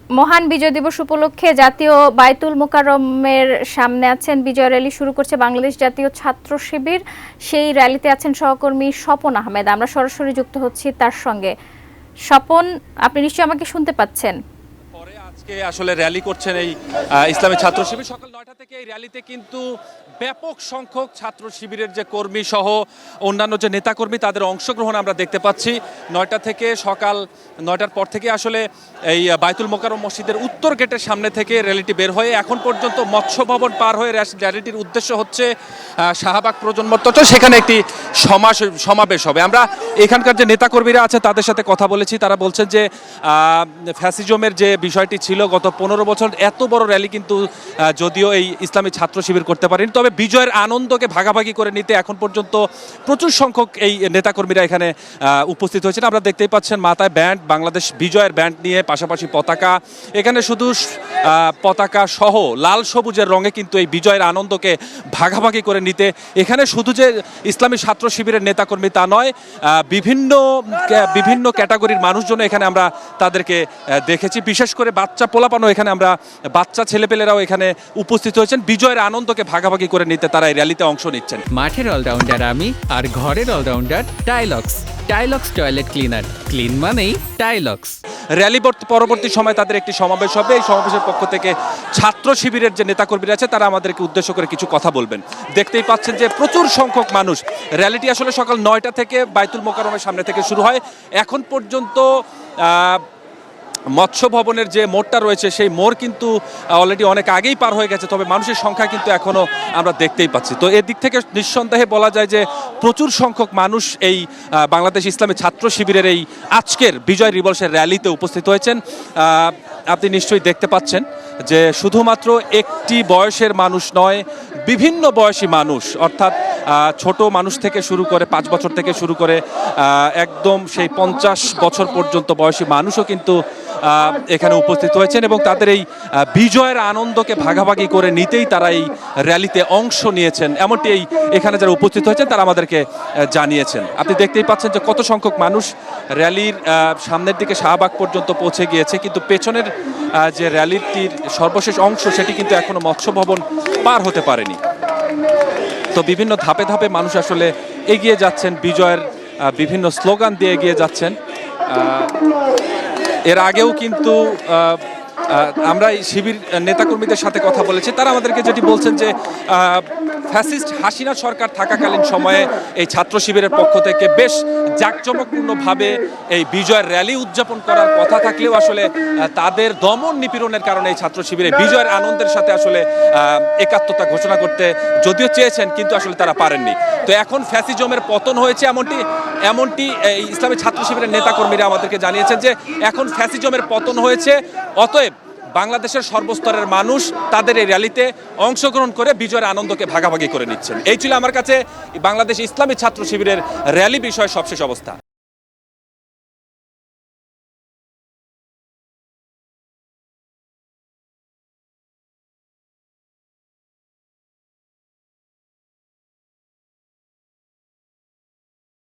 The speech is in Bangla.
মহান বিজয় দিবস উপলক্ষে জাতীয় বায়তুল মোকাররমের সামনে আছেন, বিজয় র্যালি শুরু করছে বাংলাদেশ জাতীয় ছাত্র শিবির। সেই র্যালিতে আছেন সহকর্মী স্বপন আহমেদ। আমরা সরাসরি যুক্ত হচ্ছি তার সঙ্গে। স্বপন, আপনি নিশ্চয়ই আমাকে শুনতে পাচ্ছেন? আজকে আসলে র্যালি করছেন এই ইসলামী ছাত্র শিবির। সকাল 9টা থেকে এই র্যালিতে কিন্তু ব্যাপক সংখ্যক ছাত্র শিবিরের যে কর্মী সহ অন্যান্য যে নেতাকর্মী তাদের অংশগ্রহণ আমরা দেখতে পাচ্ছি। 9টা থেকে সকাল 9টার পর থেকে আসলে এই বায়তুল মোকাররম মসজিদের উত্তর গেটের সামনে থেকে র্যালিটি বের হয়ে এখন পর্যন্ত মৎস্য ভবন পার হয়ে র্যালিটির উদ্দেশ্য হচ্ছে শাহবাগ প্রজন্মতট, সেখানে একটি সমাবেশ হবে। আমরা এখানকার যে নেতাকর্মীরা আছে তাদের সাথে কথা বলেছি। তারা বলছেন যে ফ্যাসিজমের যে বিষয়টি ছিল গত 15 বছর এত বড় র্যালি কিন্তু যদিও এই ইসলামী ছাত্র শিবির করতে পারেনি, তবে বিজয়ের আনন্দকে ভাগাভাগি করে নিতে এখন পর্যন্ত প্রচুর সংখ্যক এই নেতাকর্মীরা এখানে উপস্থিত হয়েছেন। আপনারা দেখতেই পাচ্ছেন মাথায় ব্যান্ড, বাংলাদেশ বিজয়ের ব্যান্ড নিয়ে, পাশাপাশি পতাকা। এখানে শুধু পতাকা সহ লাল সবুজের রঙে কিন্তু এই বিজয়ের আনন্দকে ভাগাভাগি করে নিতে এখানে শুধু যে ইসলামী ছাত্র শিবিরের নেতাকর্মী তা নয়, বিভিন্ন ক্যাটাগরির মানুষজন এখানে আমরা তাদেরকে দেখেছি। বিশেষ করে বাচ্চা পোলাপানও এখানে আমরা, বাচ্চা ছেলেপেলেরাও এখানে উপস্থিত হয়েছেন। বিজয়ের আনন্দকে ভাগাভাগি করে নিতে তারা এই র্যালিতে অংশ নিচ্ছেন। মাঠের অলরাউন্ডার আমি, আর ঘরের all rounder Tylox. Tylox toilet cleaner, clean মানেই টাইলক্স। র্যালি পরবর্তী সময় তাদের একটি সমাবেশ হবে। এই সমাবেশের পক্ষ থেকে ছাত্র শিবিরের যে নেতাকর্মীরা আছে তারা আমাদেরকে উদ্দেশ্য করে কিছু কথা বলবেন। দেখতেই পাচ্ছেন যে প্রচুর সংখ্যক মানুষ। র্যালিটি আসলে সকাল 9টা থেকে বায়তুল মোকাররমের সামনে থেকে শুরু হয়। এখন পর্যন্ত মৎস্য ভবনের যে মোড়টা রয়েছে সেই মোড় কিন্তু অলরেডি অনেক আগেই পার হয়ে গেছে, তবে মানুষের সংখ্যা কিন্তু এখনও আমরা দেখতেই পাচ্ছি। তো এদিক থেকে নিঃসন্দেহে বলা যায় যে প্রচুর সংখ্যক মানুষ এই বাংলাদেশ ইসলামী ছাত্র শিবিরের এই আজকের বিজয় দিবসের র্যালিতে উপস্থিত হয়েছেন। আপনি নিশ্চয়ই দেখতে পাচ্ছেন যে শুধুমাত্র একটি বয়সের মানুষ নয়, বিভিন্ন বয়সী মানুষ, অর্থাৎ ছোট মানুষ থেকে শুরু করে 5 বছর থেকে শুরু করে একদম সেই 50 বছর পর্যন্ত বয়সী মানুষও কিন্তু এখানে উপস্থিত হয়েছেন এবং তাদের এই বিজয়ের আনন্দকে ভাগাভাগি করে নিতেই তারা এই র্যালিতে অংশ নিয়েছেন, এমনটি এখানে যারা উপস্থিত হয়েছেন তারা আমাদেরকে জানিয়েছেন। আপনি দেখতেই পাচ্ছেন যে কত সংখ্যক মানুষ র্যালির সামনের দিকে শাহবাগ পর্যন্ত পৌঁছে গিয়েছে, কিন্তু পেছনের যে র্যালিটির সর্বশেষ অংশ সেটি কিন্তু এখনো মৎস্য ভবন পার হতে পারেনি। তো বিভিন্ন ধাপে ধাপে মানুষ আসলে এগিয়ে যাচ্ছেন, বিজয়ের বিভিন্ন স্লোগান দিয়ে এগিয়ে যাচ্ছেন। এর আগেও কিন্তু আমরা এই শিবির নেতাকর্মীদের সাথে কথা বলেছি, তারা আমাদেরকে যেটি বলছেন যে ফ্যাসিস্ট হাসিনা সরকার থাকাকালীন সময়ে এই ছাত্র শিবিরের পক্ষ থেকে বেশ জাঁকজমকপূর্ণভাবে এই বিজয়ের র্যালি উদযাপন করার কথা থাকলেও আসলে তাদের দমন নিপীড়নের কারণে এই ছাত্র শিবিরে বিজয়ের আনন্দের সাথে আসলে একাত্মতা ঘোষণা করতে যদিও চেয়েছেন, কিন্তু আসলে তারা পারেননি। তো এখন ফ্যাসিজমের পতন হয়েছে এমনটি এই ইসলামী ছাত্র শিবিরের নেতাকর্মীরা আমাদেরকে জানিয়েছেন যে এখন ফ্যাসিজমের পতন হয়েছে, অতএব বাংলাদেশের সর্বস্তরের মানুষ তাদের এই র্যালিতে অংশগ্রহণ করে বিজয়ের আনন্দকে ভাগাভাগি করে নিচ্ছেন। এই ছিল আমার কাছে বাংলাদেশ ইসলামী ছাত্র শিবিরের র্যালি বিষয়ে সবশেষ অবস্থা।